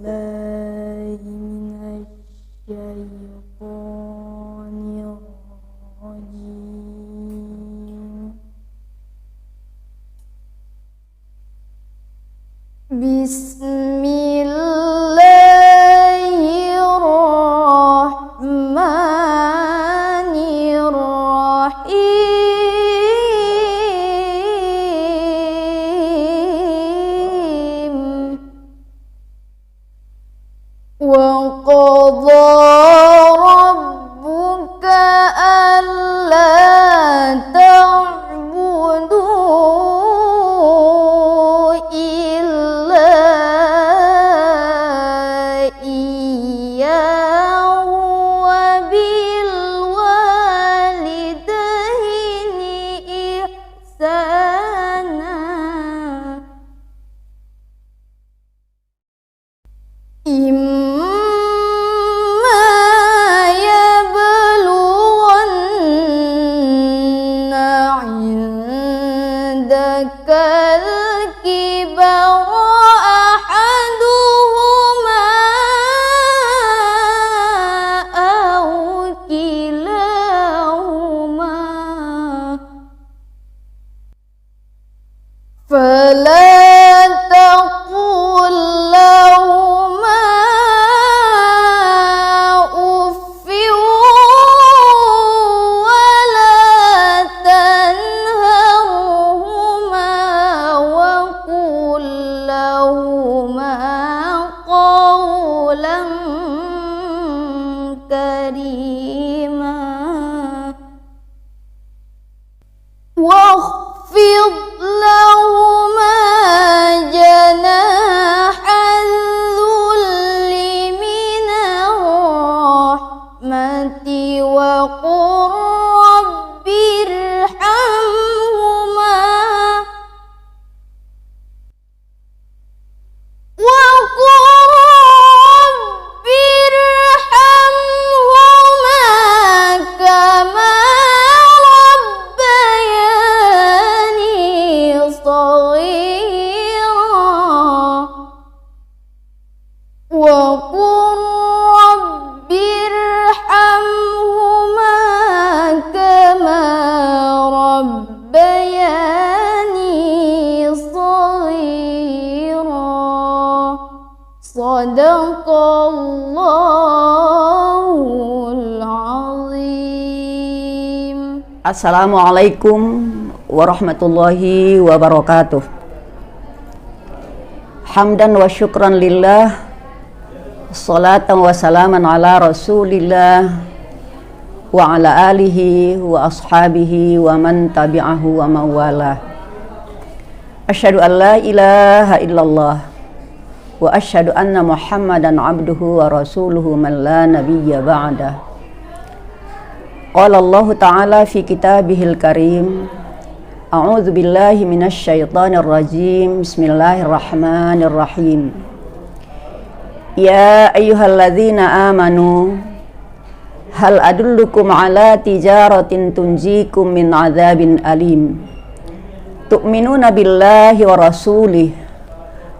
بالله من الشيطان الرجيم بسم الله الرحمن الرحيم وقضى ربك ألا تعبدوا إلا إياه وبالوالدين إحسانا عندك الكبر أحدهما أو كلاهما فلا تقل لهما أف ولا تنهرهما وقل لهما قولا كريما واخفض لهما جناح الذل من الرحمة وقل رب ارحمهما كما ربياني صغيرا وقل رب ارحمهما كما ربياني صغيرا صدق الله العظيم. Assalamualaikum warahmatullahi wabarakatuh. Hamdan wa syukran lillah, salatan wa salaman ala rasulillah wa ala alihi wa ashabihi wa man tabi'ahu wa mawalah. Asyhadu an la ilaha illallah wa asyhadu anna muhammadan abduhu wa rasuluhu man la nabiyya ba'dah. Qala Allah ta'ala fi kitabihil karim, a'udzu billahi minasy syaithanir rajim, bismillahirrahmanirrahim. Ya ayyuhalladzina amanu hal adullukum ala tijaratin tunjikum min adzabin alim tu'minuna billahi wa rasulih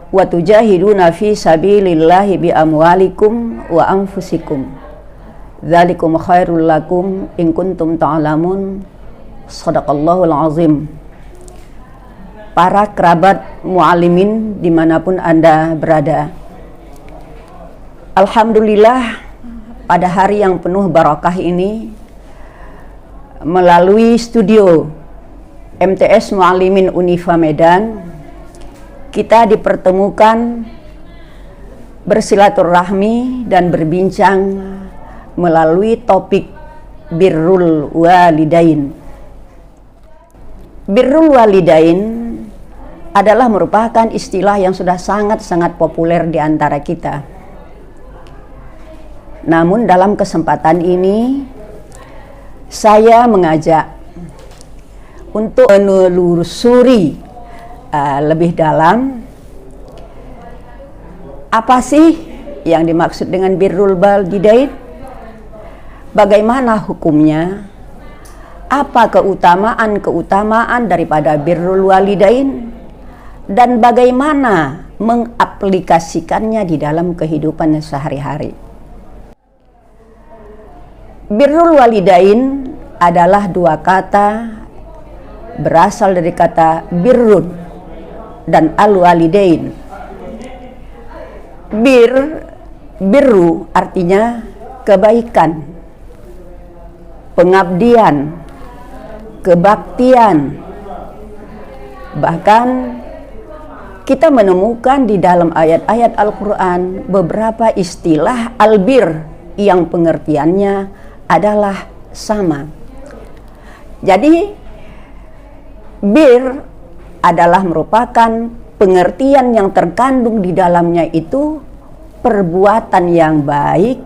wa tujahiduna fi sabilillahi bi amwalikum wa anfusikum dzalikum khairul lakum in kuntum ta'lamun. Shadaqallahul azim. Para kerabat muallimin dimanapun Anda berada, alhamdulillah pada hari yang penuh barakah ini melalui studio MTS Muallimin Unifa Medan kita dipertemukan bersilaturahmi dan berbincang melalui topik birrul walidain. Birrul walidain adalah merupakan istilah yang sudah sangat-sangat populer di antara kita. Namun dalam kesempatan ini saya mengajak untuk menelusuri lebih dalam apa sih yang dimaksud dengan birrul walidain, bagaimana hukumnya, apa keutamaan-keutamaan daripada birrul walidain, dan bagaimana mengaplikasikannya di dalam kehidupan sehari-hari. Birrul walidain adalah dua kata berasal dari kata birrun dan al-walidain. Birru artinya kebaikan, pengabdian, kebaktian. Bahkan kita menemukan di dalam ayat-ayat Al-Quran beberapa istilah albir yang pengertiannya adalah sama. Jadi bir adalah merupakan pengertian yang terkandung di dalamnya itu perbuatan yang baik,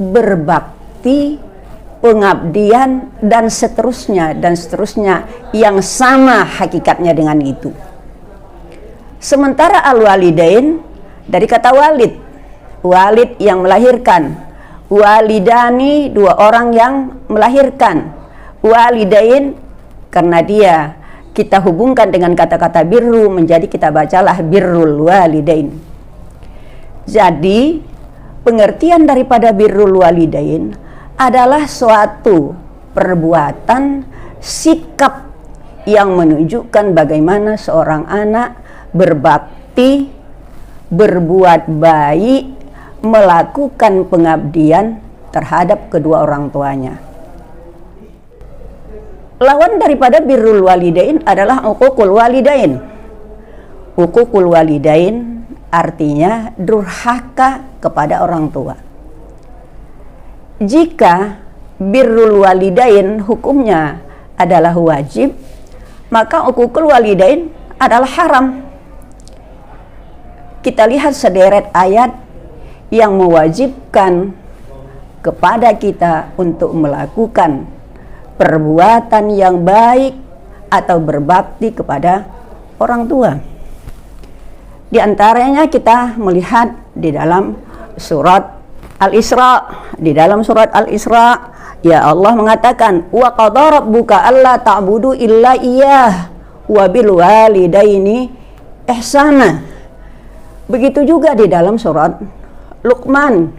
berbakti, pengabdian, dan seterusnya yang sama hakikatnya dengan itu. Sementara al-walidain dari kata walid yang melahirkan, walidani dua orang yang melahirkan, walidain karena dia kita hubungkan dengan kata-kata birru menjadi kita bacalah birrul walidain. Jadi pengertian daripada birrul walidain adalah suatu perbuatan sikap yang menunjukkan bagaimana seorang anak berbakti, berbuat baik, melakukan pengabdian terhadap kedua orang tuanya. Lawan daripada birrul walidain adalah uququl walidain. Uququl walidain artinya durhaka kepada orang tua. Jika birrul walidain hukumnya adalah wajib, maka uququl walidain adalah haram. Kita lihat sederet ayat yang mewajibkan kepada kita untuk melakukan perbuatan yang baik atau berbakti kepada orang tua. Di antaranya kita melihat di dalam surat Al-Isra. Di dalam surat Al-Isra, ya Allah mengatakan, wa qadara rabbuka alla ta'budu illa iyyah wa bil walidaini ihsana. Begitu juga di dalam surat Luqman,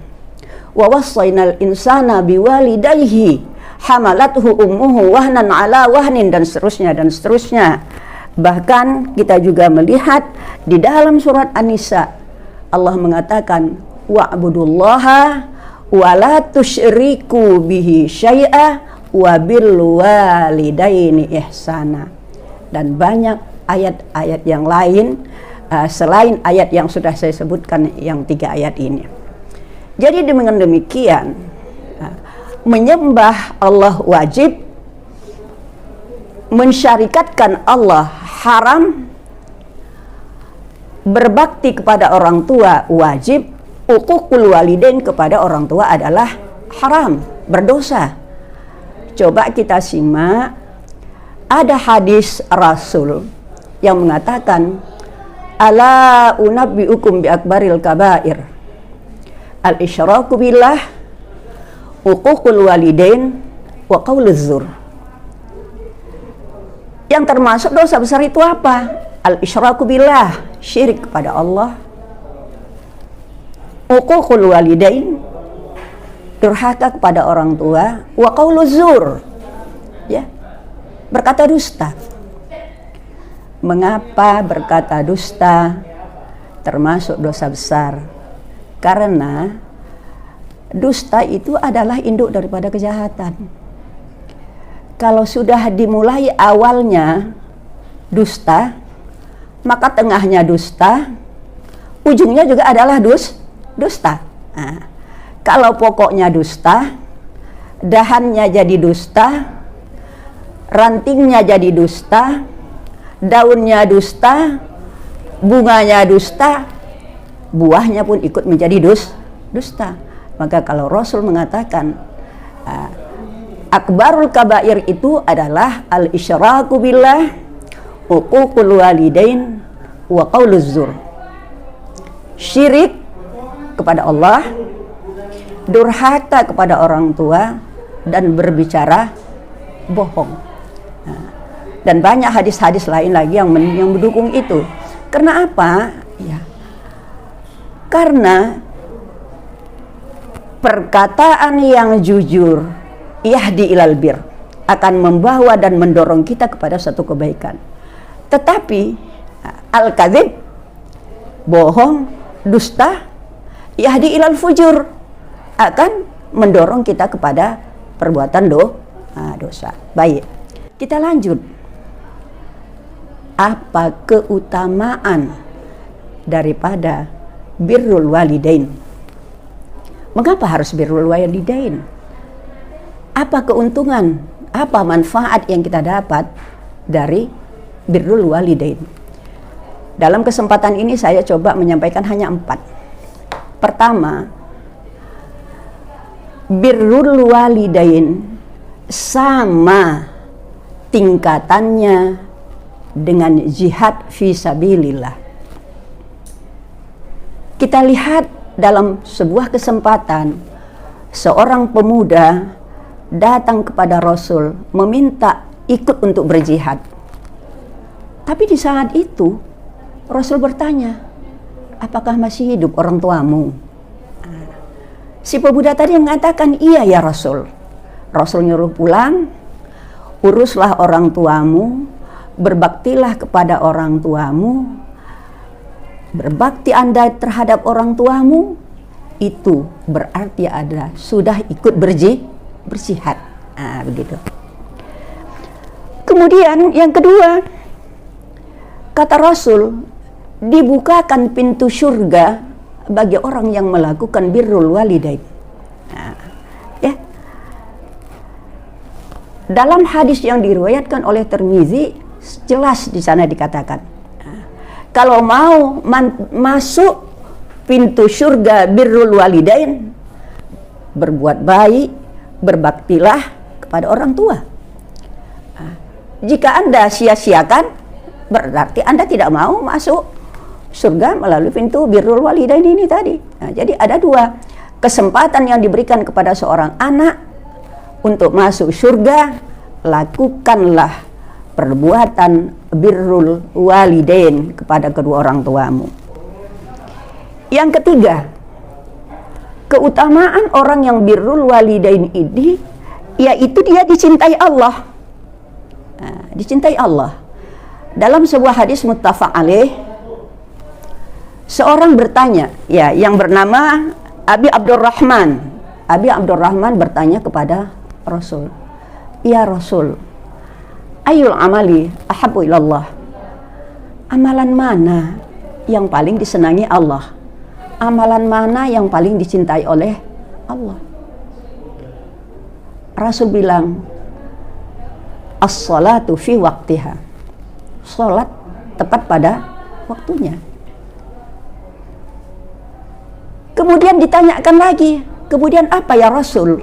wa wassaynal insana biwalidayhi hamalathu ummuhu wahnan ala wahnin, dan seterusnya. Bahkan kita juga melihat di dalam surat An-Nisa Allah mengatakan wa'budullaha wa la tusyriku bihi syai'a wa bil walidaini ihsana, dan banyak ayat-ayat yang lain selain ayat yang sudah saya sebutkan yang 3 ayat ini. Jadi dengan demikian menyembah Allah wajib, mensyarikatkan Allah haram, berbakti kepada orang tua wajib, uququl walidain kepada orang tua adalah haram, berdosa. Coba kita simak, ada hadis Rasul yang mengatakan, ala unabbiukum bi akbaril kabair, al-isyraku billah, uququl walidain, wa qauluz zur. Yang termasuk dosa besar itu apa? Al-isyraku billah, syirik kepada Allah. Uququl walidain, durhaka kepada orang tua. Wa qauluz zur, ya, berkata dusta. Mengapa berkata dusta termasuk dosa besar? Karena dusta itu adalah induk daripada kejahatan. Kalau sudah dimulai awalnya dusta, maka tengahnya dusta, ujungnya juga adalah dusta. Nah, kalau pokoknya dusta, dahannya jadi dusta, rantingnya jadi dusta, daunnya dusta, bunganya dusta, buahnya pun ikut menjadi dusta. Maka kalau Rasul mengatakan akbarul kabair itu adalah al-isyraku billah, uququl walidain, wa qauluz zur. Syirik kepada Allah, durhaka kepada orang tua, dan berbicara bohong. Dan banyak hadis-hadis lain lagi yang mendukung itu. Karena apa? Ya, Karena perkataan yang jujur yahdi ilal bir, akan membawa dan mendorong kita kepada satu kebaikan. Tetapi al-kadzib, bohong, dusta, yahdi ilal fujur, akan mendorong kita kepada perbuatan dosa. Baik, kita lanjut. Apa keutamaan daripada birrul walidain? Mengapa harus birrul walidain? Apa keuntungan, apa manfaat yang kita dapat dari birrul walidain? Dalam kesempatan ini saya coba menyampaikan hanya 4. Pertama, birrul walidain sama tingkatannya dengan jihad fi sabilillah. Kita lihat dalam sebuah kesempatan, seorang pemuda datang kepada Rasul meminta ikut untuk berjihad. Tapi di saat itu Rasul bertanya, apakah masih hidup orang tuamu? Si pemuda tadi mengatakan, iya ya Rasul. Rasul nyuruh pulang, uruslah orang tuamu, berbaktilah kepada orang tuamu. Berbakti Anda terhadap orang tuamu, itu berarti Anda sudah ikut berjihad. Begitu. Kemudian yang kedua, kata Rasul, dibukakan pintu surga bagi orang yang melakukan birrul walidain. Ya. Dalam hadis yang diriwayatkan oleh Tirmizi, jelas di sana dikatakan, kalau mau masuk pintu surga birrul walidain, berbuat baik, berbaktilah kepada orang tua. Jika Anda sia-siakan, berarti Anda tidak mau masuk surga melalui pintu birrul walidain ini tadi. Jadi ada 2 kesempatan yang diberikan kepada seorang anak untuk masuk surga. Lakukanlah perbuatan birrul walidain kepada kedua orang tuamu. Yang ketiga, keutamaan orang yang birrul walidain ini, yaitu dia dicintai Allah. Dicintai Allah. Dalam sebuah hadis muttafaq alaih, seorang bertanya, ya, yang bernama Abi Abdurrahman. Abi Abdurrahman bertanya kepada Rasul, ya Rasul, ayul amali ahabbu ilallah, amalan mana yang paling disenangi Allah, amalan mana yang paling dicintai oleh Allah? Rasul bilang, as-salatu fi waqtiha, salat tepat pada waktunya. Kemudian ditanyakan lagi, kemudian apa ya Rasul?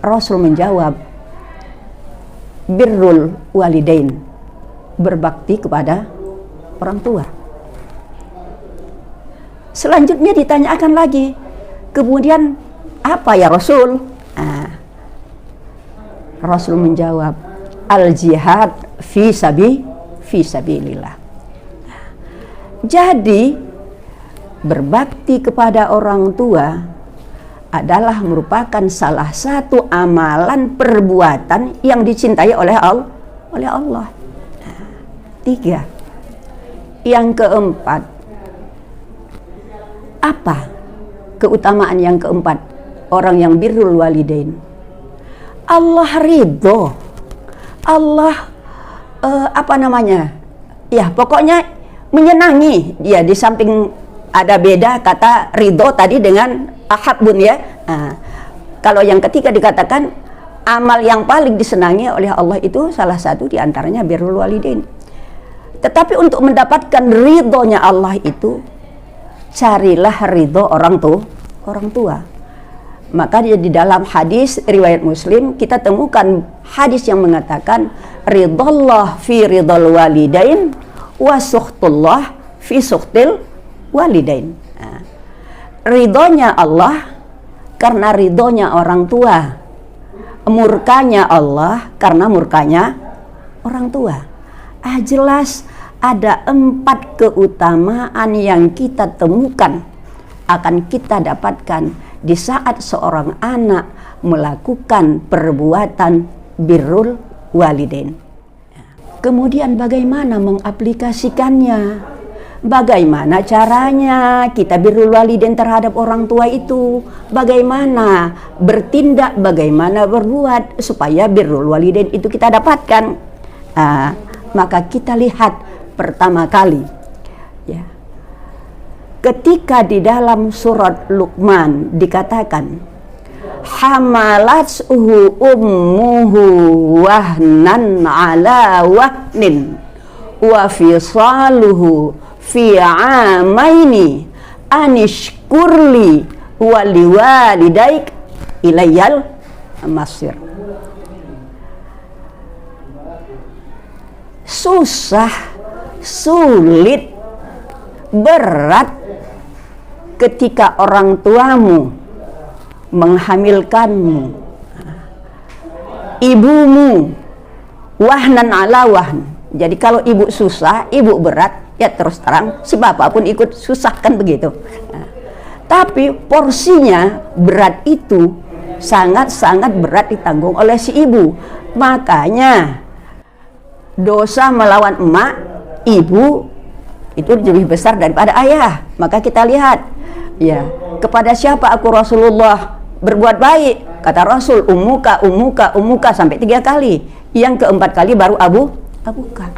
Rasul menjawab, birrul walidain, berbakti kepada orang tua. Selanjutnya ditanyakan lagi, kemudian apa ya Rasul? Rasul menjawab, al jihad fi sabilillah. Jadi berbakti kepada orang tua adalah merupakan salah satu amalan perbuatan yang dicintai oleh Allah. 3. Yang keempat, apa keutamaan yang keempat orang yang birrul walidain? Allah ridho, Allah ya pokoknya menyenangi dia. Di samping ada beda kata ridho tadi dengan ahabbun, ya. Kalau yang ketiga dikatakan amal yang paling disenangi oleh Allah itu salah satu diantaranya birrul walidain. Tetapi untuk mendapatkan ridhonya Allah itu, carilah ridho orang tua. Maka di dalam hadis riwayat Muslim kita temukan hadis yang mengatakan ridhallah fi ridhal walidain wa sukhtullah fi sukhtil walidain. Ridhonya Allah karena ridhonya orang tua, murkanya Allah karena murkanya orang tua. Jelas ada 4 keutamaan yang kita temukan, akan kita dapatkan di saat seorang anak melakukan perbuatan birrul walidain. Kemudian bagaimana mengaplikasikannya? Bagaimana caranya kita birrul walidain terhadap orang tua itu? Bagaimana bertindak, bagaimana berbuat supaya birrul walidain itu kita dapatkan? Maka kita lihat pertama kali, ya, ketika di dalam surat Luqman dikatakan, hamalathu ummuhu wahnan ala wahnin wa fisaluhu fi amaini anishkurli waliwalidaik ilayyal masir. Susah, sulit, berat ketika orang tuamu menghamilkanmu, ibumu wahnan ala wahn. Jadi kalau ibu susah, ibu berat, ya terus terang si bapak pun ikut susah, kan begitu. Tapi porsinya berat itu sangat-sangat berat ditanggung oleh si ibu. Makanya dosa melawan emak, ibu itu lebih besar daripada ayah. Maka kita lihat, ya, kepada siapa aku Rasulullah berbuat baik? Kata Rasul, ummuka, ummuka, ummuka sampai 3 kali. Yang keempat kali baru abuka.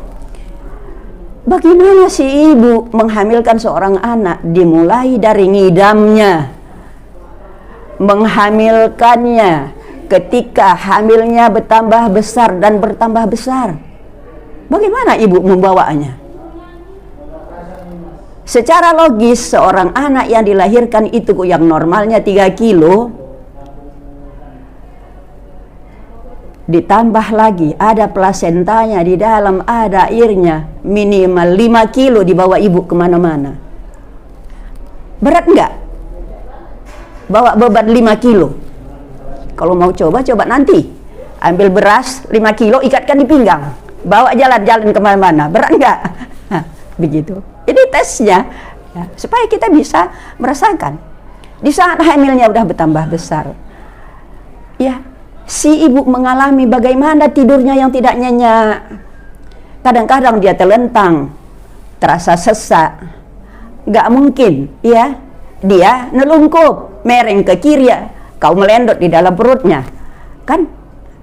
Bagaimana si ibu menghamilkan seorang anak? Dimulai dari ngidamnya, menghamilkannya, ketika hamilnya bertambah besar dan bertambah besar. Bagaimana ibu membawanya? Secara logis seorang anak yang dilahirkan itu yang normalnya 3 kilo, ditambah lagi ada plasentanya di dalam, ada airnya, minimal 5 kilo dibawa ibu kemana-mana. Berat enggak? Bawa beban 5 kilo. Kalau mau coba nanti. Ambil beras 5 kilo, ikatkan di pinggang, bawa jalan-jalan kemana-mana. Berat enggak? Begitu. Ini tesnya, ya, supaya kita bisa merasakan. Di saat hamilnya udah bertambah besar, ya, si ibu mengalami bagaimana tidurnya yang tidak nyenyak. Kadang-kadang dia terlentang, terasa sesak, nggak mungkin, ya, dia nelungkup, mereng ke kiri, ya, kau melendot di dalam perutnya, kan?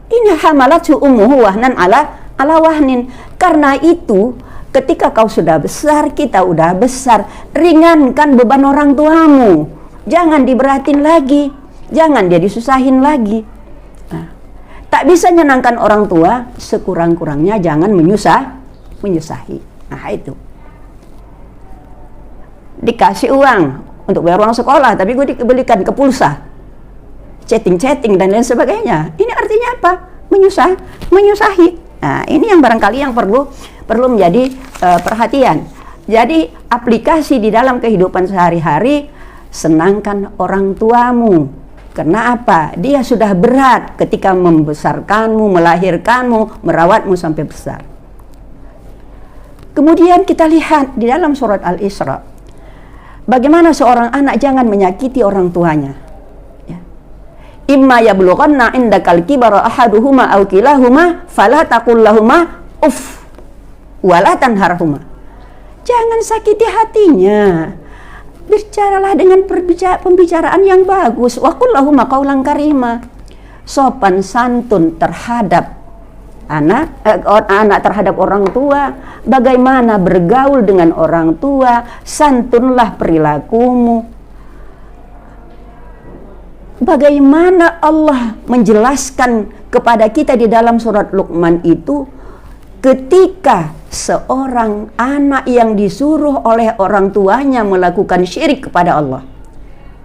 Ini hamalathu ummuhu wahnan ala wahnin. Karena itu, ketika kau sudah besar, kita udah besar, ringankan beban orang tuamu. Jangan diberatin lagi, jangan dia disusahin lagi. Tak bisa menyenangkan orang tua, sekurang-kurangnya jangan menyusahi. Nah itu. Dikasih uang untuk bayar uang sekolah, tapi gue dibelikan ke pulsa, chatting dan lain sebagainya. Ini artinya apa? Menyusahi. Nah ini yang barangkali yang perlu menjadi perhatian. Jadi aplikasi di dalam kehidupan sehari-hari, senangkan orang tuamu. Karena apa? Dia sudah berat ketika membesarkanmu, melahirkanmu, merawatmu sampai besar. Kemudian kita lihat di dalam surat Al-Isra, bagaimana seorang anak jangan menyakiti orang tuanya. Ya. Imma yablughanna indakal kibara ahaduhuma aw kilahuma fala taqul lahumā uff wala tanharhuma. Jangan sakiti hatinya. Bicaralah dengan pembicaraan yang bagus. Wa qul lahumā qawlan karīmā. Sopan santun terhadap anak terhadap orang tua. Bagaimana bergaul dengan orang tua, santunlah perilakumu. Bagaimana Allah menjelaskan kepada kita di dalam surat Luqman itu, ketika seorang anak yang disuruh oleh orang tuanya melakukan syirik kepada Allah.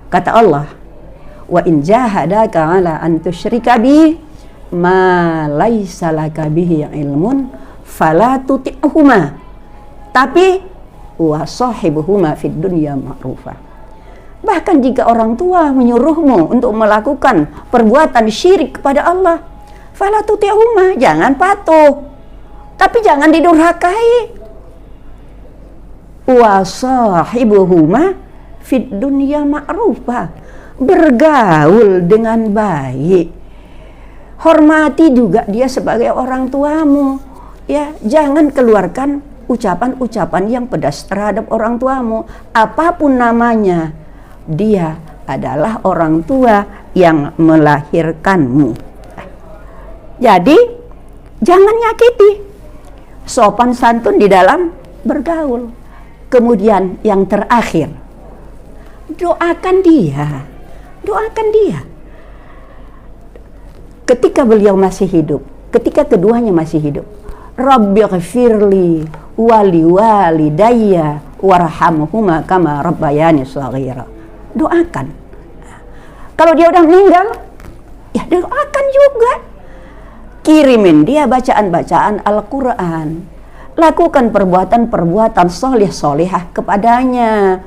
Kata Allah, wa in jahadaka ala an tusyrika bi ma laisa laka bihi ilmun fala tuti'huma tapi wa sahibuhuma fid dunya ma'rufa. Bahkan jika orang tua menyuruhmu untuk melakukan perbuatan syirik kepada Allah, fala tuti'huma, jangan patuh. Tapi jangan didurhakai. wa sahibuhuma fid dunya ma'rufa. Bergaul dengan baik, hormati juga dia sebagai orang tuamu, ya. Jangan keluarkan ucapan-ucapan yang pedas terhadap orang tuamu, apapun namanya. Dia adalah orang tua yang melahirkanmu. Jadi jangan nyakiti, sopan santun di dalam bergaul. Kemudian yang terakhir, doakan dia. Doakan dia. Ketika beliau masih hidup, ketika keduanya masih hidup, Rabbighfirli wali walidayya warhamhuma kama rabbayani shaghira. Doakan. Kalau dia udah meninggal, ya doakan juga. Kirimin dia bacaan-bacaan Al-Quran. Lakukan perbuatan-perbuatan soleh-solehah kepadanya.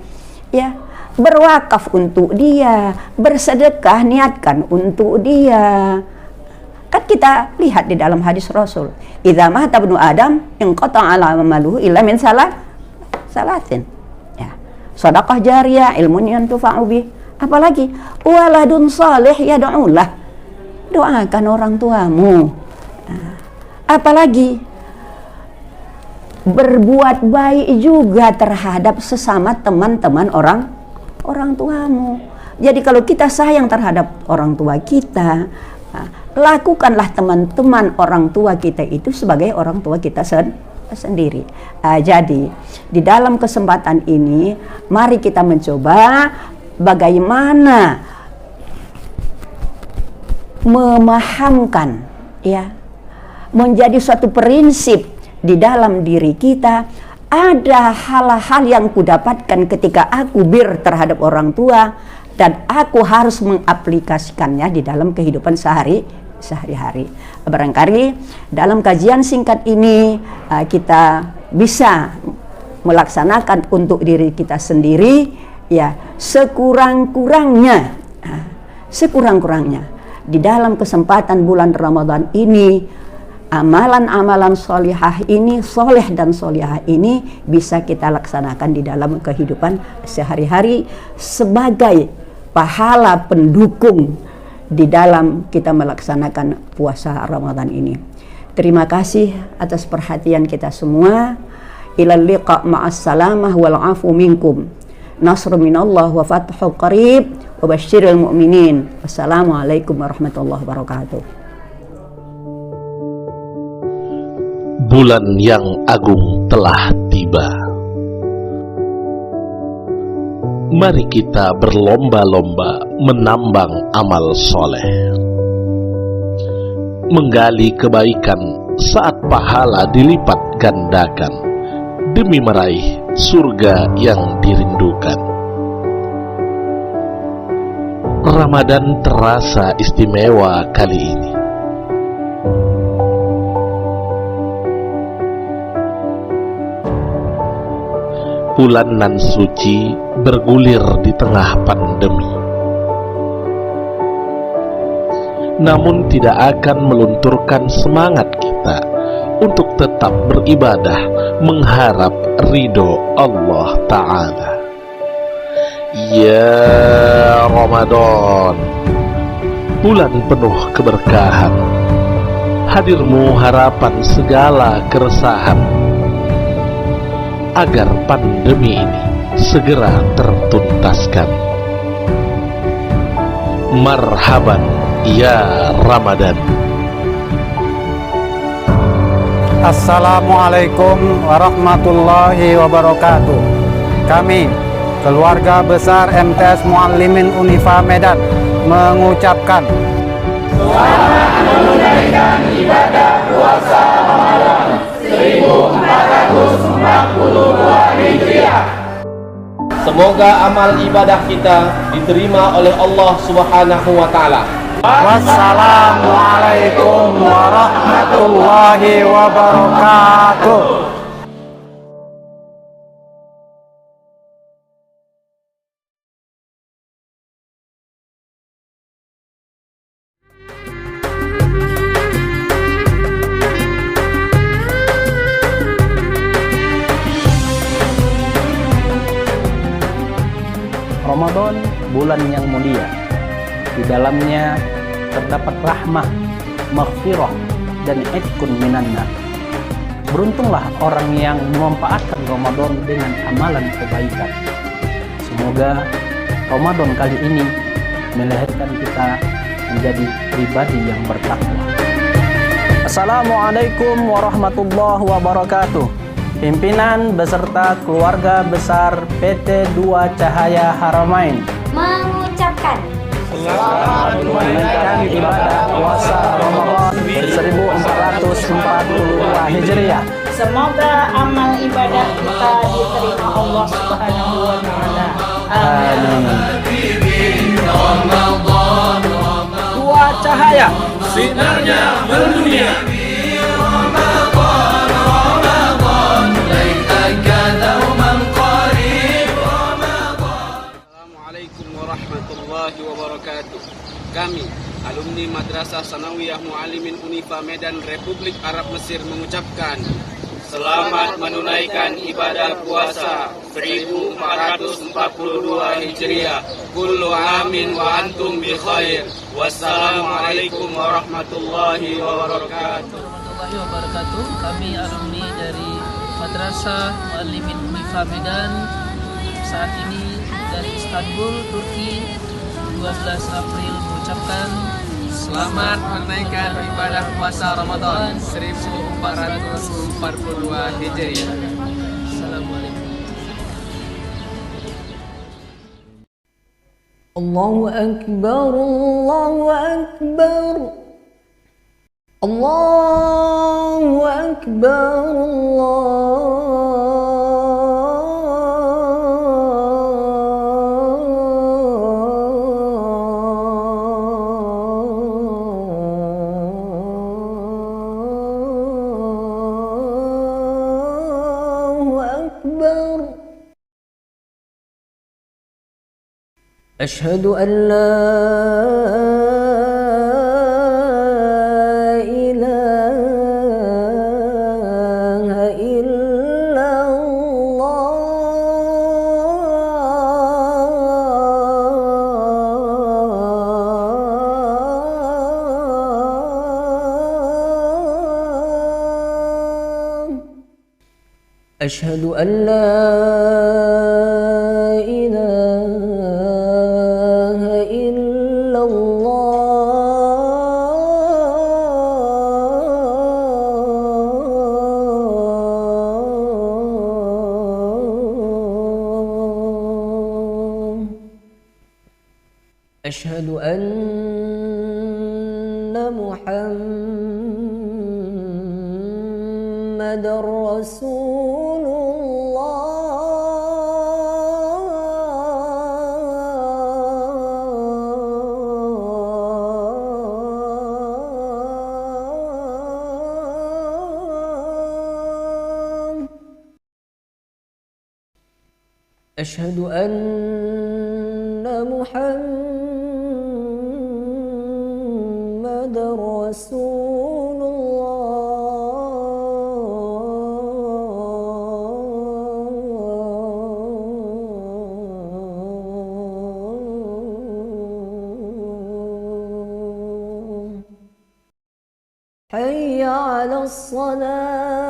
Ya, berwakaf untuk dia, bersedekah niatkan untuk dia. Kan kita lihat di dalam hadis Rasul, idza mata ibnu Adam inqata'a amaluhu illa min salatin. Ya. Sedekah jariyah, ilmun yantufa'u bih. Apalagi waladun salih yad'ulah. Doakan orang tuamu. Nah, apalagi berbuat baik juga terhadap sesama teman-teman orang tuamu. Jadi kalau kita sayang terhadap orang tua kita, lakukanlah teman-teman orang tua kita itu sebagai orang tua kita sendiri. Jadi di dalam kesempatan ini mari kita mencoba bagaimana memahamkan, ya, menjadi suatu prinsip di dalam diri kita. Ada hal-hal yang kudapatkan ketika aku terhadap orang tua dan aku harus mengaplikasikannya di dalam kehidupan sehari-hari. Barangkali dalam kajian singkat ini kita bisa melaksanakan untuk diri kita sendiri, ya, sekurang-kurangnya di dalam kesempatan bulan Ramadan ini, amalan-amalan solihah ini, soleh dan solihah ini bisa kita laksanakan di dalam kehidupan sehari-hari sebagai pahala pendukung di dalam kita melaksanakan puasa Ramadan ini. Terima kasih atas perhatian kita semua. Ilal liqa ma'as salamah wal afu minkum. Nasr minallah wa fathu qarib wa basyiril mu'minin. Wassalamualaikum warahmatullahi wabarakatuh. Bulan yang agung telah tiba. Mari kita berlomba-lomba menambang amal soleh, menggali kebaikan saat pahala dilipat gandakan demi meraih surga yang dirindukan. Ramadan terasa istimewa kali ini. Bulan nan suci bergulir di tengah pandemi, namun tidak akan melunturkan semangat kita untuk tetap beribadah mengharap ridho Allah Ta'ala. Ya Ramadan, bulan penuh keberkahan, hadirmu harapan segala keresahan, agar pandemi ini segera tertuntaskan. Marhaban ya Ramadan. Assalamualaikum warahmatullahi wabarakatuh. Kami, keluarga besar MTS Muallimin Unifa Medan, mengucapkan selamat menunaikan ibadah puasa Ramadan 1442 Hijriah. Semoga amal ibadah kita diterima oleh Allah Subhanahu wa Ta'ala. Wassalamualaikum warahmatullahi wabarakatuh. Ramadan bulan yang mulia. Di dalamnya terdapat rahmah, maghfirah, dan itkun minannar. Beruntunglah orang yang memanfaatkan Ramadan dengan amalan kebaikan. Semoga Ramadan kali ini melahirkan kita menjadi pribadi yang bertakwa. Assalamualaikum warahmatullahi wabarakatuh. Pimpinan beserta keluarga besar PT 2 Cahaya Haramain mengucapkan selamat menunaikan ibadah puasa Ramadan 1442 Hijriah. semoga amal ibadah kita diterima Allah Subhanahu wa taala. Amin. 2 Cahaya, Sinarnya mendunia. Assalamualaikum warahmatullahi wabarakatuh. Kami, alumni Madrasah Sanawiyah Muallimin Unifa Medan Republik Arab Mesir mengucapkan selamat menunaikan ibadah puasa 1442 Hijriah. Kullu amin wa antum bi khair. Wassalamualaikum warahmatullahi wabarakatuh. Warahmatullahi wabarakatuh. Kami alumni dari Madrasah Muallimin Unifa Medan saat ini dari Istanbul, Turki, 12 April mengucapkan Selamat menunaikan ibadah puasa Ramadan 1442 Hijriah. Assalamualaikum. Allahu Akbar, Allahu Akbar, Allahu Akbar, Allahu Akbar. أشهد أن لا إله إلا الله. أشهد أن لا إله إلا الله. أشهد أن محمدا رسول الله. أشهد أن محمدا رسول الله. حي على الصلاة.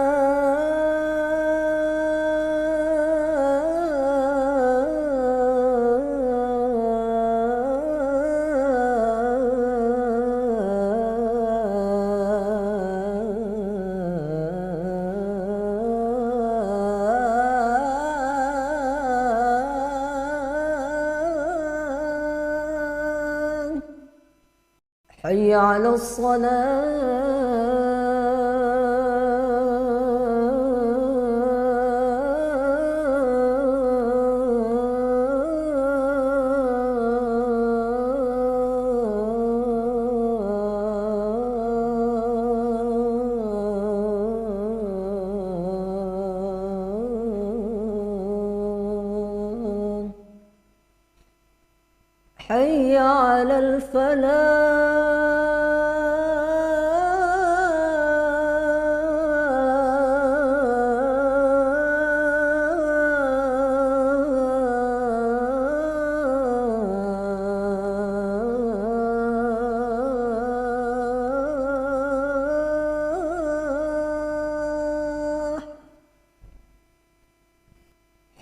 حي على الصلاة. حي على الفلاح.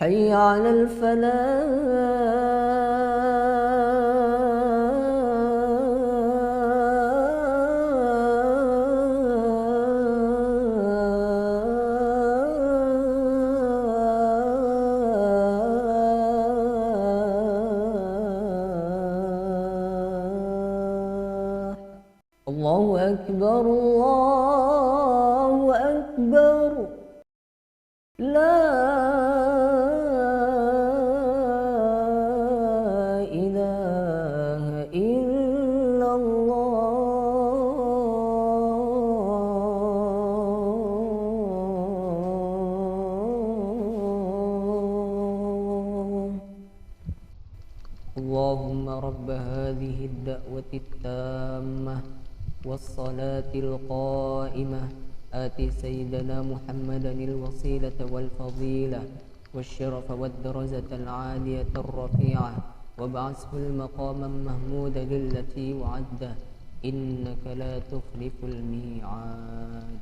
حي على الفلاح الله أكبر الله أكبر لا إله إلا الله اللهم رب هذه الدعوة التامة والصلاة القائمة آت سيدنا محمدا الوسيلة والفضيلة والشرف والدرجة العالية الرفيعة وابعثه المقام المحمود التي وعده إنك لا تخلف الميعاد